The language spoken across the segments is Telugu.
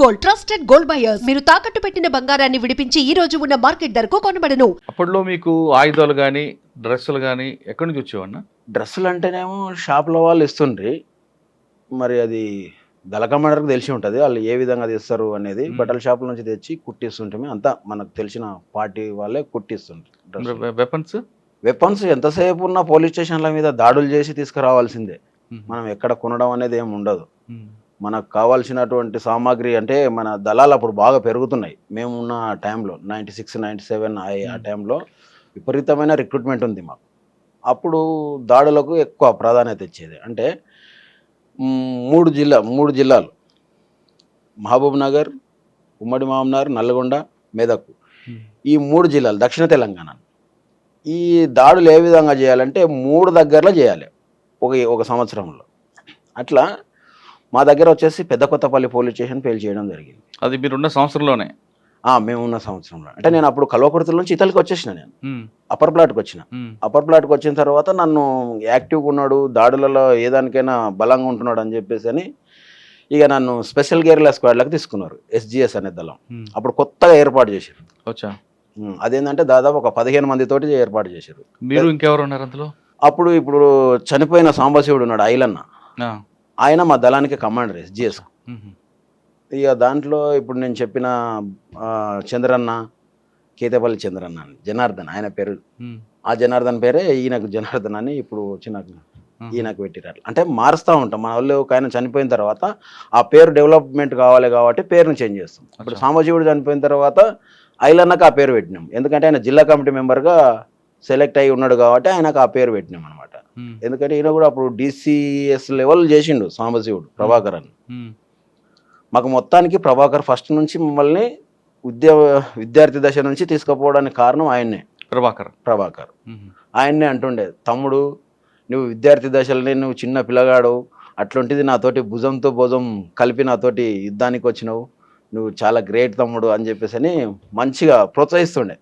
Gold, trusted gold buyers. మీరు తాకట్టు పెట్టిన బంగారాన్ని విడిపించి ఈ రోజు ఉన్న మార్కెట్ ధరకు కొనబడను. అప్పట్లో మీకు ఆయుధాలు కానీ డ్రెస్సులు కానీ ఎక్కడి నుంచి వచ్చేవన్నా? డ్రెస్సులు అంటేనేమో షాప్లో వాళ్ళు ఇస్తుండ్రి. మరి అది దళకమండరికి తెలిసి ఉంటుంది వాళ్ళు ఏ విధంగా తీస్తారు అనేది. బట్టల షాపుల నుంచి తెచ్చి కుట్టిస్తుంటే అంతా మనకు తెలిసిన పార్టీ వాళ్ళే కుట్టిస్తుంటారు. వెపన్స్ ఎంతసేపు ఉన్న పోలీస్ స్టేషన్ల మీద దాడులు చేసి తీసుకురావాల్సిందే. మనం ఎక్కడ కొనడం అనేది ఏమి ఉండదు. మనకు కావాల్సినటువంటి సామాగ్రి అంటే మన దళాలు అప్పుడు బాగా పెరుగుతున్నాయి. మేము ఉన్న టైంలో 96, 97 ఆ టైంలో విపరీతమైన రిక్రూట్మెంట్ ఉంది మాకు. అప్పుడు దాడులకు ఎక్కువ ప్రాధాన్యత ఇచ్చేది. అంటే మూడు జిల్లాలు మహబూబ్ నగర్, ఉమ్మడి మహబూబ్నగర్, నల్గొండ, మెదక్, ఈ 3 జిల్లాలు దక్షిణ తెలంగాణ. ఈ దాడులు ఏ విధంగా చేయాలంటే 3 దగ్గరలో చేయాలి ఒక సంవత్సరంలో. అట్లా మా దగ్గర వచ్చేసి పెద్ద కొత్తపల్లి పోలీస్ స్టేషన్ పేల్ చేయడం జరిగింది. అది మీరున్న సంవత్సరంలోనే? మేమున్న సంవత్సరంలో. అంటే నేను అప్పుడు కల్వకుర్తి నుంచి ఇతలికి వచ్చేసిన. నేను అప్పర్ ప్లాట్కి వచ్చిన. అప్పర్ ప్లాట్కి వచ్చిన తర్వాత నన్ను యాక్టివ్గా ఉన్నాడు, దాడులలో ఏదానికైనా బలంగా ఉంటున్నాడు అని చెప్పేసి అని ఇక నన్ను స్పెషల్ గేర్ల స్క్వాడ్లకు తీసుకున్నారు. SGS అనే దళం అప్పుడు కొత్తగా ఏర్పాటు చేశారు. అదేంటంటే దాదాపు ఒక 15 మందితోటి ఏర్పాటు చేశారు. మీరు ఇంకెవరు ఉన్నారు అందులో? ఇప్పుడు చనిపోయిన సాంబశివుడు ఉన్నాడు, ఐలన్న, ఆయన మా దళానికి కమాండర్ SGS. ఇక దాంట్లో ఇప్పుడు నేను చెప్పిన చంద్రన్న, కేతపల్లి చంద్రన్న అని, జనార్దన్ ఆయన పేరు. ఆ జనార్దన్ పేరే ఈయనకు జనార్దన్ అని ఇప్పుడు వచ్చిన ఈయనకు పెట్టిరారు. అంటే మారుస్తూ ఉంటాం. మన వాళ్ళు ఒక ఆయన చనిపోయిన తర్వాత ఆ పేరు డెవలప్మెంట్ కావాలి కాబట్టి పేరును చేంజ్ చేస్తాం. ఇప్పుడు సాంబశివుడు చనిపోయిన తర్వాత ఐలన్నకు ఆ పేరు పెట్టినాం. ఎందుకంటే ఆయన జిల్లా కమిటీ మెంబర్గా సెలెక్ట్ అయి ఉన్నాడు కాబట్టి ఆయనకు ఆ పేరు పెట్టినాం అనమాట. ఎందుకంటే ఈయన కూడా అప్పుడు DCS లెవెల్ చేసిండు సాంబశివుడు, ప్రభాకర్ అని. మాకు మొత్తానికి ప్రభాకర్ ఫస్ట్ నుంచి మమ్మల్ని విద్యార్థి దశ నుంచి తీసుకుపోవడానికి కారణం ఆయన్నే. ప్రభాకర్ ఆయన్నే అంటుండే, తమ్ముడు నువ్వు విద్యార్థి దశలోనే నువ్వు చిన్న పిల్లగాడు, అట్లాంటిది నాతోటి భుజంతో భుజం కలిపి నాతోటి యుద్ధానికి వచ్చినావు, నువ్వు చాలా గ్రేట్ తమ్ముడు అని చెప్పేసి అని మంచిగా ప్రోత్సహిస్తుండే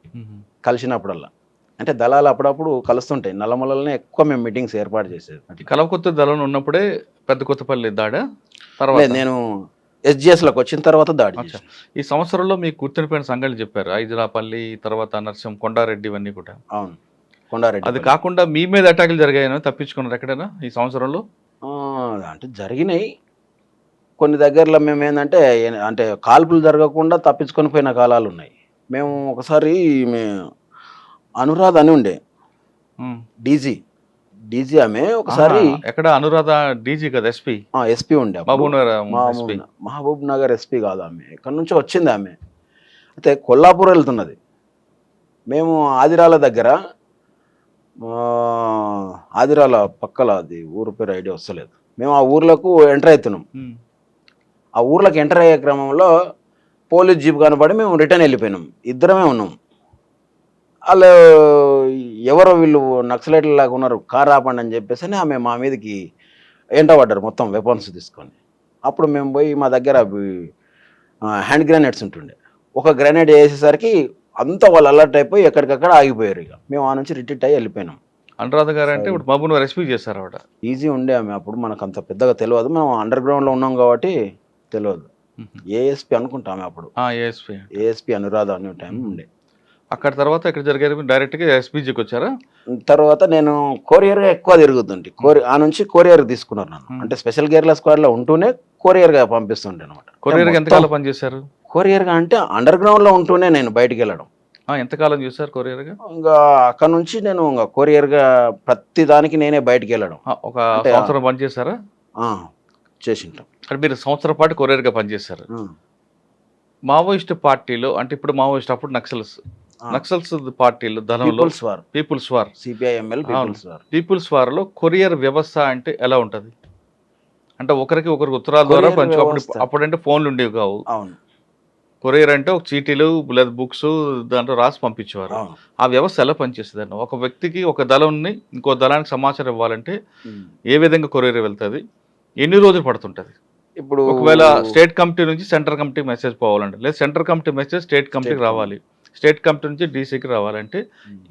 కలిసినప్పుడల్లా. అంటే దళాలు అప్పుడప్పుడు కలుస్తుంటాయి. నల్లమలలోనే ఎక్కువ మేము మీటింగ్స్ ఏర్పాటు చేసేది. కలవకొత్త దళం ఉన్నప్పుడే పెద్ద కొత్తపల్లి దాడా? తర్వాత నేను SGSలోకి వచ్చిన తర్వాత దాడి. ఈ సంవత్సరంలో మీకు గుర్తుండిపోయిన సంఘటనలు చెప్పారు. ఐజరాపల్లి, తర్వాత నర్సం, కొండారెడ్డి, ఇవన్నీ కూడా. అవును, కొండారెడ్డి. అది కాకుండా మీ మీద అటాకులు జరిగాయని తప్పించుకున్నారు ఎక్కడైనా ఈ సంవత్సరంలో? అంటే జరిగినాయి కొన్ని దగ్గరలో. మేము అంటే కాల్పులు జరగకుండా తప్పించుకొని పోయిన కాలాలు ఉన్నాయి. మేము ఒకసారి అనురాధ అని ఉండే డీజీ ఆమె ఒకసారి. ఎక్కడ అనురాధ? డీజీ కదా, ఎస్పీ ఉండే. మహబూబ్ నగర్ SP కాదు ఆమె, ఇక్కడ నుంచి వచ్చింది ఆమె. అయితే కొల్లాపూర్ వెళ్తున్నది. మేము ఆదిరాల దగ్గర, ఆదిరాల పక్కల, అది ఊరు పేరు ఐడియా వస్తలేదు. మేము ఆ ఊర్లకు ఎంటర్ అవుతున్నాం. ఆ ఊర్లోకి ఎంటర్ అయ్యే క్రమంలో పోలీస్ జీప్ కనబడి మేము రిటర్న్ వెళ్ళిపోయినాం. ఇద్దరమే ఉన్నాం. వాళ్ళు ఎవరో వీళ్ళు నక్సలైట్లు లాగా ఉన్నారు, కార్ ఆపండి అని చెప్పేసి ఆమె మా మీదకి ఎంటబడ్డారు మొత్తం వెపన్స్ తీసుకొని. అప్పుడు మేము పోయి మా దగ్గర హ్యాండ్ గ్రెనేడ్స్ ఉంటుండే, ఒక గ్రెనేడ్ వేసేసరికి అంతా వాళ్ళు అలర్ట్ అయిపోయి ఎక్కడికక్కడ ఆగిపోయారు. ఇక మేము ఆ నుంచి రిట్రీట్ అయ్యి వెళ్ళిపోయినాం. అనురాధ గారు అంటే ఇప్పుడు మహబూబ్ నగర్ SP చేస్తారు ఆవిడ. ఈజీ ఉండే ఆమె. అప్పుడు మనకు అంత పెద్దగా తెలియదు, మేము అండర్ గ్రౌండ్లో ఉన్నాం కాబట్టి తెలియదు. ASP అనుకుంటామే అప్పుడు. ASP అనురాధ అనే టైం ఉండే. అక్కడ తర్వాత ఎక్కడ జరిగారు? డైరెక్ట్గా SPGకి వచ్చారా? తర్వాత నేను కొరియర్గా ఎక్కువ తిరుగుతుంటే ఆ నుంచి కొరియర్ తీసుకున్నారు నన్ను. అంటే స్పెషల్ గేర్ల స్క్వాడ్లో ఉంటూనే కొరియర్గా పంపిస్తుంటే అనమాట. కొరియర్గా ఎంతకాలం పనిచేశారు? కొరియర్గా అంటే అండర్ గ్రౌండ్లో ఉంటూనే నేను బయటికి వెళ్ళడం. ఎంతకాలం చేశారు కొరియర్గా? ఇంకా అక్కడ నుంచి నేను ఇంకా కొరియర్గా ప్రతి దానికి నేనే బయటికి వెళ్ళడం. ఒక సంవత్సరం పనిచేశారా? చేసింటాం. అంటే మీరు సంవత్సరం పాటు కొరియర్గా పనిచేశారు. మావోయిస్ట్ పార్టీలో, అంటే ఇప్పుడు మావోయిస్ట్, అప్పుడు నక్సల్స్ పార్టీలు దళంలో పీపుల్స్ వార్, CPI-ML పీపుల్స్ వార్లో కొరియర్ వ్యవస్థ అంటే ఎలా ఉంటుంది? అంటే ఒకరికి ఉత్తరాల ద్వారా అప్పుడంటే ఫోన్లు ఉండేవి కావు. కొరియర్ అంటే ఒక చీటీలు లేదా బుక్స్ దాంట్లో రాసి పంపించేవారు. ఆ వ్యవస్థ ఎలా పనిచేస్తుంది అన్న? ఒక వ్యక్తికి ఒక దళంని ఇంకో దళానికి సమాచారం ఇవ్వాలంటే ఏ విధంగా కొరియర్ వెళ్తుంది? ఎన్ని రోజులు పడుతుంటుంది? ఇప్పుడు ఒకవేళ స్టేట్ కమిటీ నుంచి సెంట్రల్ కమిటీ మెసేజ్ పోవాలంటే, లేదా సెంట్రల్ కమిటీ మెసేజ్ స్టేట్ కమిటీకి రావాలి, స్టేట్ కమిటీ నుంచి DCకి రావాలంటే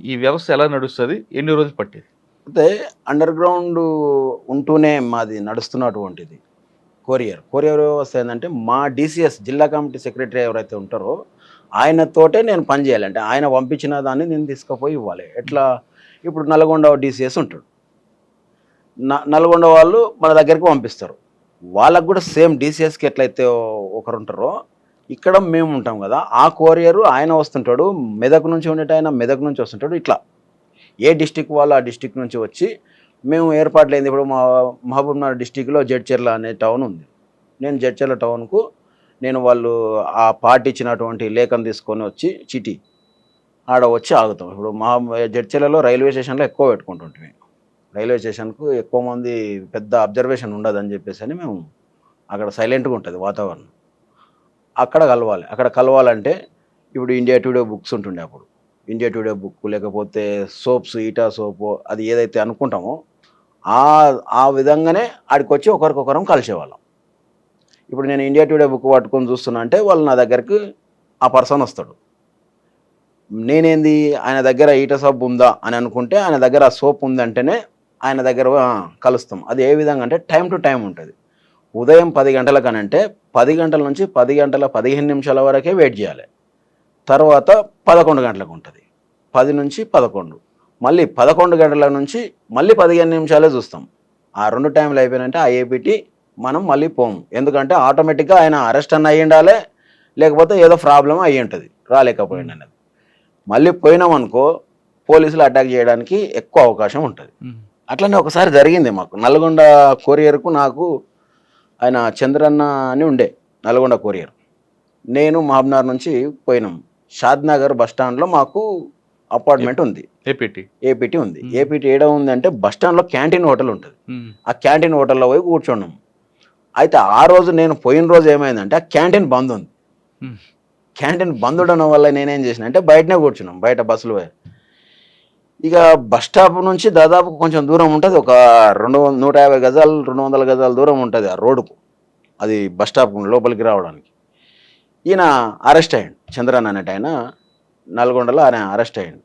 ఈ వ్యవస్థ ఎలా నడుస్తుంది? ఎన్ని రోజులు పట్టేది? అయితే అండర్ గ్రౌండ్ ఉంటూనే మాది నడుస్తున్నటువంటిది. కొరియర్ వ్యవస్థ ఏంటంటే మా డిసిఎస్ జిల్లా కమిటీ సెక్రటరీ ఎవరైతే ఉంటారో ఆయనతోటే నేను పని చేయాలి. అంటే ఆయన పంపించిన దాన్ని నేను తీసుకుపోయి ఇవ్వాలి. ఎట్లా ఇప్పుడు నల్గొండ డిసిఎస్ ఉంటాడు, నల్గొండ వాళ్ళు మన దగ్గరికి పంపిస్తారు. వాళ్ళకు కూడా సేమ్ డిసిఎస్కి ఎట్లయితే ఒకరు ఉంటారో ఇక్కడ మేము ఉంటాం కదా, ఆ కొరియరు ఆయన వస్తుంటాడు. మెదక్ నుంచి ఉండేట ఆయన మెదక్ నుంచి వస్తుంటాడు. ఇట్లా ఏ డిస్టిక్ వాళ్ళు ఆ డిస్టిక్ నుంచి వచ్చి మేము ఏర్పాట్లు అయింది. ఇప్పుడు మా మహబూబ్నగర్ డిస్టిక్లో జడ్చర్ల అనే టౌన్ ఉంది. నేను జడ్చర్ల టౌన్కు వాళ్ళు ఆ పార్టీ ఇచ్చినటువంటి లేఖను తీసుకొని వచ్చి చిటి ఆడ వచ్చి ఆగుతాం. ఇప్పుడు మా జడ్చర్లలో రైల్వే స్టేషన్లో ఎక్కువ పెట్టుకుంటుంటాం. రైల్వే స్టేషన్కు ఎక్కువ మంది పెద్ద అబ్జర్వేషన్ ఉండదని చెప్పేసి అని మేము అక్కడ సైలెంట్గా ఉంటుంది వాతావరణం. అక్కడ కలవాలి. అక్కడ కలవాలంటే ఇప్పుడు ఇండియా టుడే బుక్స్ ఉంటుండే, అప్పుడు ఇండియా టుడే బుక్ లేకపోతే సోప్స్ ఈటా సోపు అది ఏదైతే అనుకుంటామో ఆ విధంగానే ఆడికి వచ్చి ఒకరికొకరం కలిసేవాళ్ళం. ఇప్పుడు నేను ఇండియా టుడే బుక్ పట్టుకొని చూస్తున్నా అంటే వాళ్ళు నా దగ్గరికి ఆ పర్సన్ వస్తాడు. నేనేంది ఆయన దగ్గర ఈట సోప్ ఉందా అని అనుకుంటే ఆయన దగ్గర ఆ సోప్ ఉందంటేనే ఆయన దగ్గర కలుస్తాం. అది ఏ విధంగా అంటే టైం టు టైం ఉంటుంది. ఉదయం 10 గంటలకనంటే 10 గంటల నుంచి 10 గంటల 15 నిమిషాల వరకే వెయిట్ చేయాలి. తర్వాత 11 గంటలకు ఉంటుంది. 10 నుంచి 11, మళ్ళీ 11 గంటల నుంచి మళ్ళీ 15 నిమిషాలే చూస్తాం. ఆ 2 టైంలు అయిపోయినంటే ఆ ఏపీటీ మనం మళ్ళీ పోము. ఎందుకంటే ఆటోమేటిక్గా ఆయన అరెస్ట్ అన్న అయ్యి ఉండాలి, లేకపోతే ఏదో ప్రాబ్లం అయ్యి ఉంటుంది రాలేకపోయింది అనేది. మళ్ళీ పోయినామనుకో పోలీసులు అటాక్ చేయడానికి ఎక్కువ అవకాశం ఉంటుంది. అట్లనే ఒకసారి జరిగింది మాకు నల్గొండ కొరియర్కు. నాకు ఆయన చంద్రన్న అని ఉండే నల్గొండ కొరియర్. నేను మహబూబ్నగర్ నుంచి పోయినాం. షాద్నగర్ బస్టాండ్లో మాకు అపార్ట్మెంట్ ఉంది, ఏపీటీ ఉంది. ఏపీటీ ఏడ ఉంది అంటే బస్టాండ్లో క్యాంటీన్ హోటల్ ఉంటుంది. ఆ క్యాంటీన్ హోటల్లో పోయి కూర్చున్నాం. అయితే ఆ రోజు నేను పోయిన రోజు ఏమైందంటే ఆ క్యాంటీన్ బంద్ ఉంది. క్యాంటీన్ బంద్ ఉండడం వల్ల నేనేం చేసిన అంటే బయటనే కూర్చున్నాం, బయట బస్సులు పోయి. ఇక బస్ స్టాప్ నుంచి దాదాపు కొంచెం దూరం ఉంటుంది, ఒక 150 గజాలు 200 గజాల దూరం ఉంటుంది ఆ రోడ్డుకు, అది బస్ స్టాప్ లోపలికి రావడానికి. ఈయన అరెస్ట్ అయ్యాడు, చంద్రన్ అనేట ఆయన నల్గొండలో ఆయన అరెస్ట్ అయ్యాడు.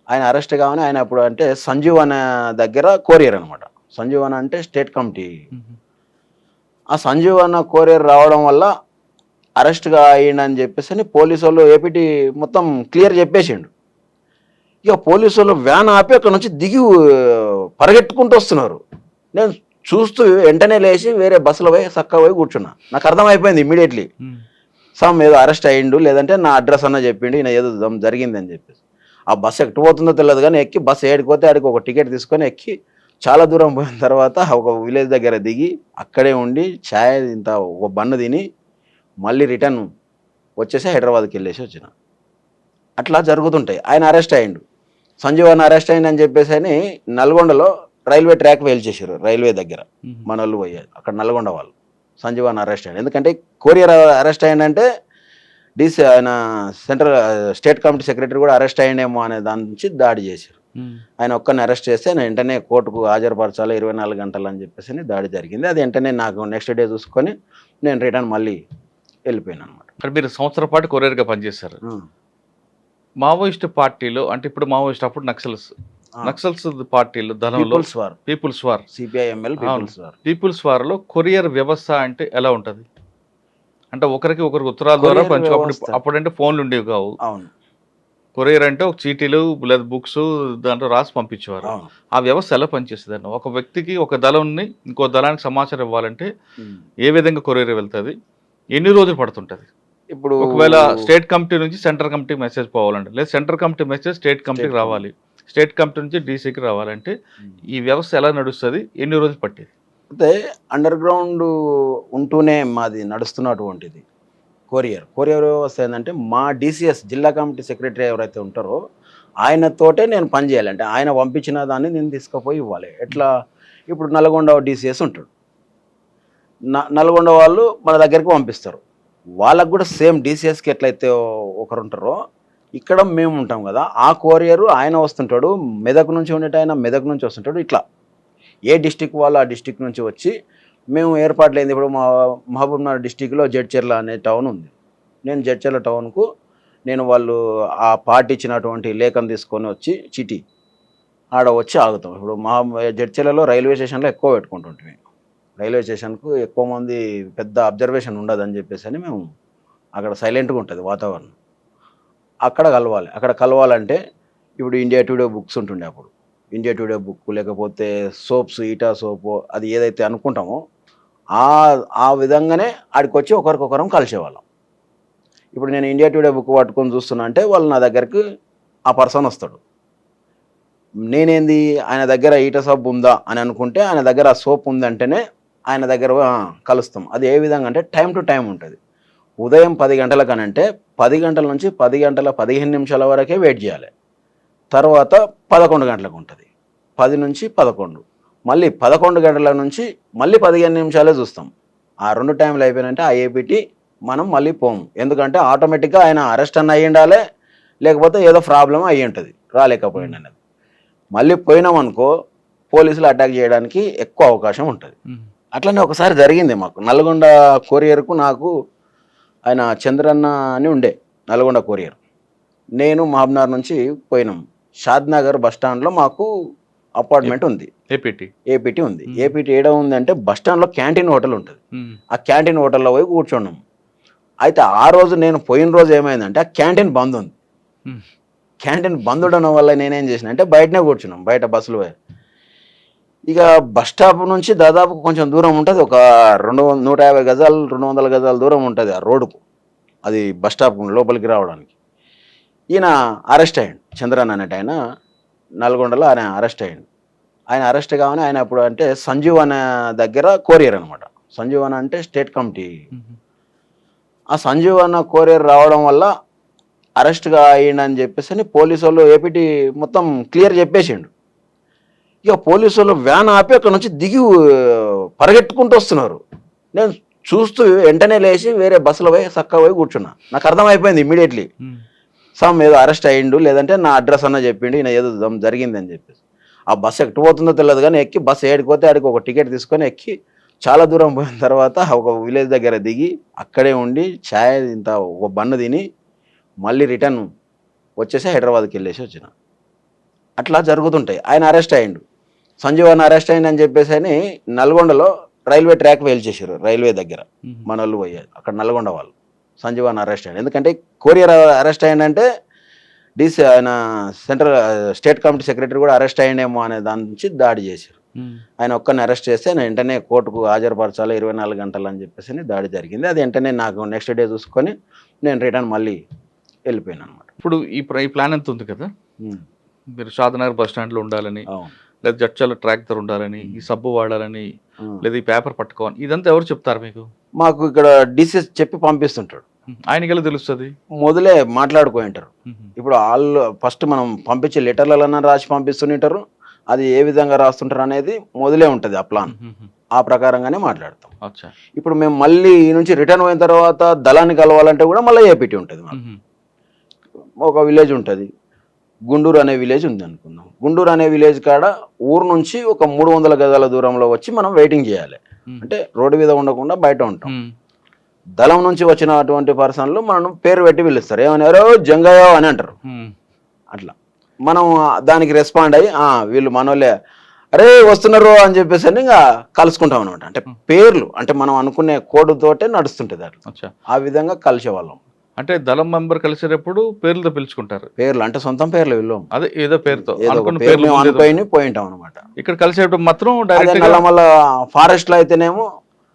ఆయన అరెస్ట్ కావని ఆయన అప్పుడు అంటే సంజీవ్ అనే దగ్గర కొరియర్ అనమాట. సంజీవ్ అన్న అంటే స్టేట్ కమిటీ. ఆ సంజీవ్ అన్న కొరియర్ రావడం వల్ల అరెస్ట్గా అయ్యిండని చెప్పేసి అని పోలీసు వాళ్ళు ఏపీటీ మొత్తం క్లియర్ చెప్పేసిండు. ఇక పోలీసు వాళ్ళు వ్యాన్ ఆపి అక్కడ నుంచి దిగి పరిగెట్టుకుంటూ వస్తున్నారు. నేను చూస్తూ వెంటనే లేచి వేరే బస్సులో పోయి చక్కగా పోయి కూర్చున్నా. నాకు అర్థమైపోయింది ఇమ్మీడియట్లీ సమ్ ఏదో అరెస్ట్ అయ్యిండు, లేదంటే నా అడ్రస్ అన్న చెప్పిండు, ఈయన ఏదో జరిగింది అని చెప్పేసి. ఆ బస్సు ఎక్కడ పోతుందో తెలియదు కానీ ఎక్కి బస్సు ఏడిపోతే ఆడికి ఒక టికెట్ తీసుకొని ఎక్కి చాలా దూరం పోయిన తర్వాత ఒక విలేజ్ దగ్గర దిగి అక్కడే ఉండి ఛాయ్ ఇంత ఒక బన్ను తిని మళ్ళీ రిటర్న్ వచ్చేసి హైదరాబాద్కి వెళ్ళేసి వచ్చిన. అట్లా జరుగుతుంటాయి. ఆయన అరెస్ట్ అయ్యిండు, సంజీవ్ అన్న అరెస్ట్ అయ్యింది అని చెప్పేసి అని నల్గొండలో రైల్వే ట్రాక్ వేల్చేసారు. రైల్వే దగ్గర మన వాళ్ళు పోయారు, అక్కడ నల్గొండ వాళ్ళు సంజీవ్ అన్న అరెస్ట్ అయ్యింది. ఎందుకంటే కొరియర్ అరెస్ట్ అయ్యిందంటే డీసీ ఆయన సెంట్రల్ స్టేట్ కమిటీ సెక్రటరీ కూడా అరెస్ట్ అయ్యిండేమో అనే దాని నుంచి దాడి చేశారు. ఆయన ఒక్కరిని అరెస్ట్ చేస్తే ఆయన వెంటనే కోర్టుకు హాజరుపరచాలి 24 గంటలు అని చెప్పేసి దాడి జరిగింది. అది వెంటనే నాకు నెక్స్ట్ డే చూసుకొని నేను రిటర్న్ మళ్ళీ వెళ్ళిపోయాను అనమాట. అంటే మీరు సంవత్సరం పాటు కొరియర్గా పనిచేశారు. మావోయిస్ట్ పార్టీలో అంటే ఇప్పుడు మావోయిస్ట్ అప్పుడు నక్సల్స్ పార్టీలు ధనంలో పీపుల్స్ వార్ సిపిఐఎంఎల్ పీపుల్స్ వార్లో కొరియర్ వ్యవస్థ అంటే ఎలా ఉంటుంది? అంటే ఒకరికి ఉత్తరాల ద్వారా అప్పుడంటే ఫోన్లు ఉండేవి కావు. అవును. కొరియర్ అంటే ఒక చీటీలు లేదా బుక్స్ దాంట్లో రాసి పంపించేవారు. ఆ వ్యవస్థ ఎలా పనిచేస్తుంది అన్న ఒక వ్యక్తికి ఒక దళంని ఇంకో దళానికి సమాచారం ఇవ్వాలంటే ఏ విధంగా కొరియర్ వెళ్తుంది, ఎన్ని రోజులు పడుతుంటది? ఇప్పుడు ఒకవేళ స్టేట్ కమిటీ నుంచి సెంట్రల్ కమిటీ మెసేజ్ పోవాలంటే, లేదా సెంట్రల్ కమిటీ మెసేజ్ స్టేట్ కమిటీకి రావాలి, స్టేట్ కమిటీ నుంచి డీసీకి రావాలంటే ఈ వ్యవస్థ ఎలా నడుస్తుంది, ఎన్ని రోజులు పట్టేది? అయితే అండర్ గ్రౌండ్ ఉంటూనే మాది నడుస్తున్నటువంటిది కొరియర్ వ్యవస్థ ఏంటంటే మా డిసిఎస్ జిల్లా కమిటీ సెక్రటరీ ఎవరైతే ఉంటారో ఆయనతోటే నేను పని చేయాలి. అంటే ఆయన పంపించిన దాన్ని నేను తీసుకుపోయి ఇవ్వాలి. ఎట్లా ఇప్పుడు నల్గొండ డిసిఎస్ ఉంటాడు, నల్గొండ వాళ్ళు మన దగ్గరికి పంపిస్తారు. వాళ్ళకు కూడా సేమ్ డిసిఎస్కి ఎట్లయితే ఒకరు ఉంటారో ఇక్కడ మేము ఉంటాం కదా, ఆ కొరియరు ఆయన వస్తుంటాడు. మెదక్ నుంచి ఉండేట ఆయన మెదక్ నుంచి వస్తుంటాడు. ఇట్లా ఏ డిస్టిక్ వాళ్ళు ఆ డిస్టిక్ నుంచి వచ్చి మేము ఏర్పాట్లు అయింది. ఇప్పుడు మా మహబూబ్నగర్ డిస్టిక్లో జడ్చర్ల అనే టౌన్ ఉంది. నేను జడ్చర్ల టౌన్కు వాళ్ళు ఆ పార్టీ ఇచ్చినటువంటి లేఖను తీసుకొని వచ్చి చిటి ఆడ వచ్చి ఆగుతాం. ఇప్పుడు జడ్చర్లలో రైల్వే స్టేషన్లో ఎక్కువ పెట్టుకుంటుంటాం. రైల్వే స్టేషన్కు ఎక్కువ మంది పెద్ద అబ్జర్వేషన్ ఉండదు అని చెప్పేసి అని మేము అక్కడ సైలెంట్గా ఉంటుంది వాతావరణం. అక్కడ కలవాలి. అక్కడ కలవాలంటే ఇప్పుడు ఇండియా టుడే బుక్స్ ఉంటుండే అప్పుడు. ఇండియా టుడే బుక్ లేకపోతే సోప్స్, ఈటా సోపు అది ఏదైతే అనుకుంటామో ఆ విధంగానే ఆడికి వచ్చి ఒకరికొకరం కలిసేవాళ్ళం. ఇప్పుడు నేను ఇండియా టుడే బుక్ పట్టుకొని చూస్తున్నా అంటే వాళ్ళు నా దగ్గరికి ఆ పర్సన్ వస్తాడు. నేనేంది ఆయన దగ్గర ఈట సోప్ ఉందా అని అనుకుంటే ఆయన దగ్గర ఆ సోప్ ఉందంటేనే ఆయన దగ్గర కలుస్తాం. అది ఏ విధంగా అంటే టైం టు టైం ఉంటుంది. ఉదయం 10 గంటలకనంటే 10 గంటల నుంచి 10 గంటల 15 నిమిషాల వరకే వెయిట్ చేయాలి. తర్వాత 11 గంటలకు ఉంటుంది. 10 నుంచి 11, మళ్ళీ 11 గంటల నుంచి మళ్ళీ 15 నిమిషాలే చూస్తాం. ఆ 2 టైంలు అయిపోయినంటే ఆ ఏపీటీ మనం మళ్ళీ పోము. ఎందుకంటే ఆటోమేటిక్గా ఆయన అరెస్ట్ అన్న అయ్యి ఉండాలి, లేకపోతే ఏదో ప్రాబ్లం అయ్యి ఉంటుంది రాలేకపోయింది అనేది. మళ్ళీ పోయినామనుకో పోలీసులు అటాక్ చేయడానికి ఎక్కువ అవకాశం ఉంటుంది. అట్లనే ఒకసారి జరిగింది మాకు నల్గొండ కొరియర్కు. నాకు ఆయన చంద్రన్న అని ఉండే నల్గొండ కొరియర్. నేను మహబూబ్నగర్ నుంచి పోయినాం. షాద్నగర్ బస్టాండ్లో మాకు అపార్ట్మెంట్ ఉంది, ఏపీటీ ఉంది. ఏపీటీ ఏడ ఉంది అంటే బస్టాండ్లో క్యాంటీన్ హోటల్ ఉంటుంది. ఆ క్యాంటీన్ హోటల్లో పోయి కూర్చున్నాం. అయితే ఆ రోజు నేను పోయిన రోజు ఏమైందంటే ఆ క్యాంటీన్ బంద్ ఉంది. క్యాంటీన్ బంద్ ఉండడం వల్ల నేనేం చేసిన అంటే బయటనే కూర్చున్నాం, బయట బస్సులు పోయి. ఇక బస్ స్టాప్ నుంచి దాదాపు కొంచెం దూరం ఉంటుంది, ఒక 150 గజాలు 200 గజాల దూరం ఉంటుంది ఆ రోడ్డుకు, అది బస్ స్టాప్ లోపలికి రావడానికి. ఈయన అరెస్ట్ అయ్యాడు, చంద్రన్ అనేటి ఆయన నల్గొండలో ఆయన అరెస్ట్ అయ్యాడు. ఆయన అరెస్ట్ కాగానే ఆయన అప్పుడు అంటే సంజీవ్ అనే దగ్గర కొరియర్ అనమాట. సంజీవ్ అన్న అంటే స్టేట్ కమిటీ. ఆ సంజీవ్ అన్న కొరియర్ రావడం వల్ల అరెస్ట్గా అయ్యిండని చెప్పేసి పోలీసు వాళ్ళు ఏపీటీ మొత్తం క్లియర్ చెప్పేసిండు. ఇక పోలీసు వాళ్ళు వ్యాన్ ఆపి అక్కడ నుంచి దిగి పరిగెట్టుకుంటూ వస్తున్నారు. నేను చూస్తూ వెంటనే లేచి వేరే బస్సులో పోయి చక్కగా పోయి కూర్చున్నా. నాకు అర్థమైపోయింది ఇమ్మీడియట్లీ సమ్ ఏదో అరెస్ట్ అయ్యిండు, లేదంటే నా అడ్రస్ అన్న చెప్పిండు, ఈయన ఏదో జరిగింది అని చెప్పేసి. ఆ బస్సు ఎటు పోతుందో తెలియదు కానీ ఎక్కి బస్సు ఏడిపోతే ఆడికి ఒక టికెట్ తీసుకొని ఎక్కి చాలా దూరం పోయిన తర్వాత ఒక విలేజ్ దగ్గర దిగి అక్కడే ఉండి ఛాయ్ ఇంత ఒక బన్ను తిని మళ్ళీ రిటర్న్ వచ్చేసి హైదరాబాద్కి వెళ్ళేసి వచ్చిన. అట్లా జరుగుతుంటాయి. ఆయన అరెస్ట్ అయ్యిండు, సంజీవ్ అన్న అరెస్ట్ అయ్యింది అని చెప్పేసి అని నల్గొండలో రైల్వే ట్రాక్ వేల్చేసారు. రైల్వే దగ్గర మన వాళ్ళు పోయారు, అక్కడ నల్గొండ వాళ్ళు సంజీవ్ అన్న అరెస్ట్ అయ్యింది. ఎందుకంటే కొరియర్ అరెస్ట్ అయ్యిందంటే డీసీ ఆయన సెంట్రల్ స్టేట్ కమిటీ సెక్రటరీ కూడా అరెస్ట్ అయ్యిండేమో అనే దాని నుంచి దాడి చేశారు. ఆయన ఒక్కరిని అరెస్ట్ చేస్తే ఆయన వెంటనే కోర్టుకు హాజరుపరచాలి 24 గంటలు అని చెప్పేసి దాడి జరిగింది. అది వెంటనే నాకు నెక్స్ట్ డే చూసుకొని నేను రిటర్న్ మళ్ళీ వెళ్ళిపోయాను అనమాట. ఇప్పుడు ఈ ప్లాన్ ఎంత ఉంది కదా, మీరు షాద్నగర్ బస్ స్టాండ్లో ఉండాలని, లేదా జడ్చల ట్రాక్ దగ్గర ఉండాలని, ఈ సబ్బు వాడాలని, లేదా ఈ పేపర్ పట్టుకోవాలి, ఇదంతా ఎవరు చెప్తారు మీకు? మాకు ఇక్కడ డీసీఎస్ చెప్పి పంపిస్తుంటాడు. ఆయనకి ఎలా తెలుస్తుంది? మొదలే మాట్లాడుకొని ఉంటారు. ఇప్పుడు వాళ్ళు ఫస్ట్ మనం పంపించే లెటర్లన్నా రాసి పంపిస్తుంటారు. అది ఏ విధంగా రాస్తుంటారు అనేది మొదలే ఉంటుంది ఆ ప్లాన్. ఆ ప్రకారంగానే మాట్లాడతాం. ఇప్పుడు మేము మళ్ళీ ఈ నుంచి రిటర్న్ అయిన తర్వాత దళాన్ని కలవాలంటే కూడా మళ్ళీ ఏపీటీ ఉంటుంది. ఒక విలేజ్ ఉంటుంది, గుండూరు అనే విలేజ్ ఉంది అనుకుందాం. గుండూరు అనే విలేజ్ కాడ ఊరు నుంచి ఒక 300 గజాల దూరంలో వచ్చి మనం వెయిటింగ్ చేయాలి. అంటే రోడ్డు మీద ఉండకుండా బయట ఉంటాం. దళం నుంచి వచ్చినటువంటి పర్సన్లు మనం పేరు పెట్టి పిలుస్తారు, ఏమన్నారు జంగయ్య అని అంటారు. అట్లా మనం దానికి రెస్పాండ్ అయ్యి వీళ్ళు మనోళ్ళే, అరే వస్తున్నారు అని చెప్పేసి అని ఇంకా కలుసుకుంటాం అనమాట. అంటే పేర్లు అంటే మనం అనుకునే కోడ్తోటే నడుస్తుంటుంది అట్లా. ఆ విధంగా కలిసేవాళ్ళం. అంటే దళం మెంబర్ కలిసేటప్పుడు పేర్లతో పిలుచుకుంటారు. పేర్లు అంటే సొంతం పేర్లు వీళ్ళు, అదే ఏదో పేరుతో అనుకుని పోయింటాం అనమాట. ఇక్కడ కలిసేటప్పుడు మాత్రం మళ్ళీ ఫారెస్ట్ లో అయితేనేమో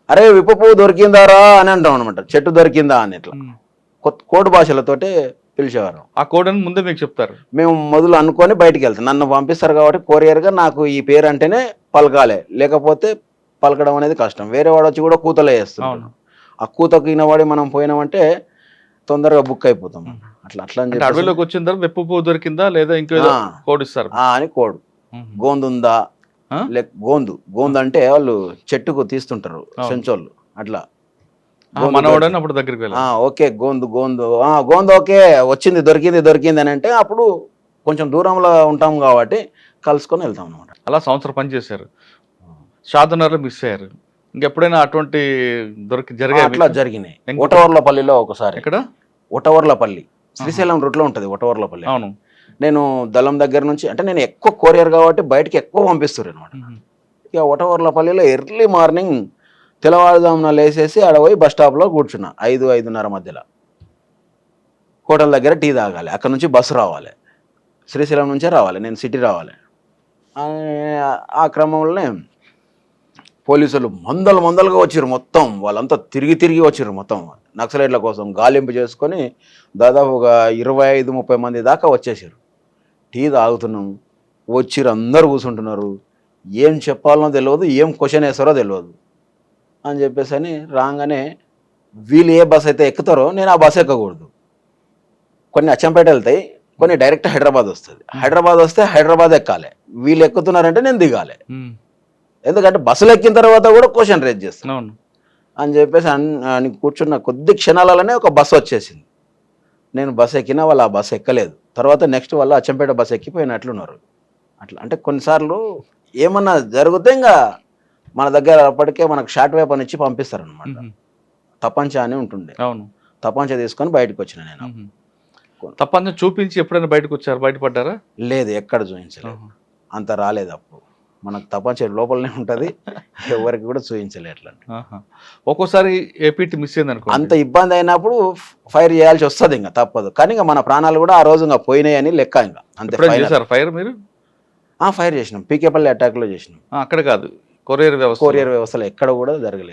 అరే విప్ప పువ్వు దొరికిందారా అని అంటాం అనమాట, చెట్టు దొరికిందా అని. ఇట్లా కోడ్ భాషలతోటే పిలిచేవారు. ఆ కోడ్ అని ముందే మీకు చెప్తారు. మేము మొదలు అనుకొని బయటికి వెళ్తాం. నన్ను పంపిస్తారు కాబట్టి కొరియర్గా నాకు ఈ పేరు అంటేనే పలకాలే, లేకపోతే పలకడం అనేది కష్టం. వేరే వాడు వచ్చి కూడా కూతలే వేస్తున్నాడు. ఆ కూతకు ఈనవాడి మనం పోయినామంటే తొందరగా బుక్ అయిపోతాం. అట్లా అట్లా అని అడవిలోకి వచ్చిన తర్వాత వెప్పు పువ్వు దొరికిందా లేదా ఇంకో కోడ్ ఇస్తారు అని. కోడ్ గోందు ఉందా, గోందు అంటే వాళ్ళు చెట్టుకు తీస్తుంటారు సెంచోళ్ళు. అట్లా అప్పుడు దగ్గరికి ఓకే గోందు ఓకే వచ్చింది దొరికింది అని అంటే అప్పుడు కొంచెం దూరంలో ఉంటాం కాబట్టి కలుసుకొని వెళ్తాం అనమాట. అలా సంవత్సరం పని చేశారు, షాద్నగర్లో మిస్ అయ్యారు. ఇంకెప్పుడైనా అటువంటి జరిగాయి? అట్లా జరిగినాయి. ఒటవర్లపల్లిలో ఒకసారి. ఇక్కడ ఒటవర్లపల్లి శ్రీశైలం రూట్లో ఉంటుంది ఒటవర్లపల్లి. అవును. నేను దళం దగ్గర నుంచి అంటే నేను ఎక్కువ కొరియర్ కాబట్టి బయటకి ఎక్కువ పంపిస్తారు అనమాట. ఇక ఒటవర్లపల్లిలో ఎర్లీ మార్నింగ్ తెల్లవారుజామున లేసేసి ఆడ పోయి బస్ స్టాప్లో కూర్చున్నా 5-5:30 మధ్యలో. హోటల్ దగ్గర టీ తాగాలి, అక్కడ నుంచి బస్సు రావాలి, శ్రీశైలం నుంచే రావాలి, నేను సిటీ రావాలి. ఆ క్రమంలోనే పోలీసులు మందలుగా వచ్చిర్రు, మొత్తం వాళ్ళంతా తిరిగి వచ్చిర్రు, మొత్తం నక్సలైట్ల కోసం గాలింపు చేసుకొని దాదాపు ఒక 25-30 మంది దాకా వచ్చేసారు. టీ తాగుతున్నాం, వచ్చిర్రు, అందరు కూర్చుంటున్నారు, ఏం చెప్పాలనో తెలియదు, ఏం క్వశ్చన్ వేస్తారో తెలియదు అని చెప్పేసి అని రాగానే వీళ్ళు ఏ బస్ అయితే ఎక్కుతారో నేను ఆ బస్ ఎక్కకూడదు. కొన్ని అచ్చంపేట వెళ్తాయి, కొన్ని డైరెక్ట్ హైదరాబాద్ వస్తుంది. హైదరాబాద్ వస్తే హైదరాబాద్ ఎక్కాలి, వీళ్ళు ఎక్కుతున్నారంటే నేను దిగాలి. ఎందుకంటే బస్సులు ఎక్కిన తర్వాత కూడా క్వశ్చన్ రేజ్ చేస్తాను అని చెప్పేసి అని కూర్చున్న కొద్ది క్షణాలలోనే ఒక బస్సు వచ్చేసింది. నేను బస్సు ఎక్కినా వాళ్ళు ఆ బస్సు ఎక్కలేదు. తర్వాత నెక్స్ట్ వాళ్ళు అచ్చంపేట బస్సు ఎక్కిపోయినట్లున్నారు. అట్లా అంటే కొన్నిసార్లు ఏమన్నా జరిగితే ఇంకా మన దగ్గర అప్పటికే మనకు షార్ట్ వేపర్ ఇచ్చి పంపిస్తారనమాట. తపంచ అని ఉంటుండే, తపంచ తీసుకొని బయటకు వచ్చిన నేను. తపంచ చూపించి ఎప్పుడైనా బయటకు వచ్చారు, బయటపడ్డారా? లేదు, ఎక్కడ చూపించలేదు, అంత రాలేదు. అప్పుడు మనకు తపంచ లోపలనే ఉంటుంది, ఎవరికి కూడా చూపించలేదు. అట్లా ఒక్కోసారి ఏపీటీ మిస్ అయింది అనుకో, అంత ఇబ్బంది అయినప్పుడు ఫైర్ చేయాల్సి వస్తుంది, ఇంకా తప్పదు. కానీ ఇంకా మన ప్రాణాలు కూడా ఆ రోజు ఇంకా పోయినాయని లెక్క. ఇంకా అంతే. ఫైర్ మీరు ఫైర్ చేసినాం, పీకేపల్లి అటాక్లో చేసినాం. అక్కడ కాదు, కొరియర్ వ్యవస్థలో ఎక్కడ కూడా జరగలేదు.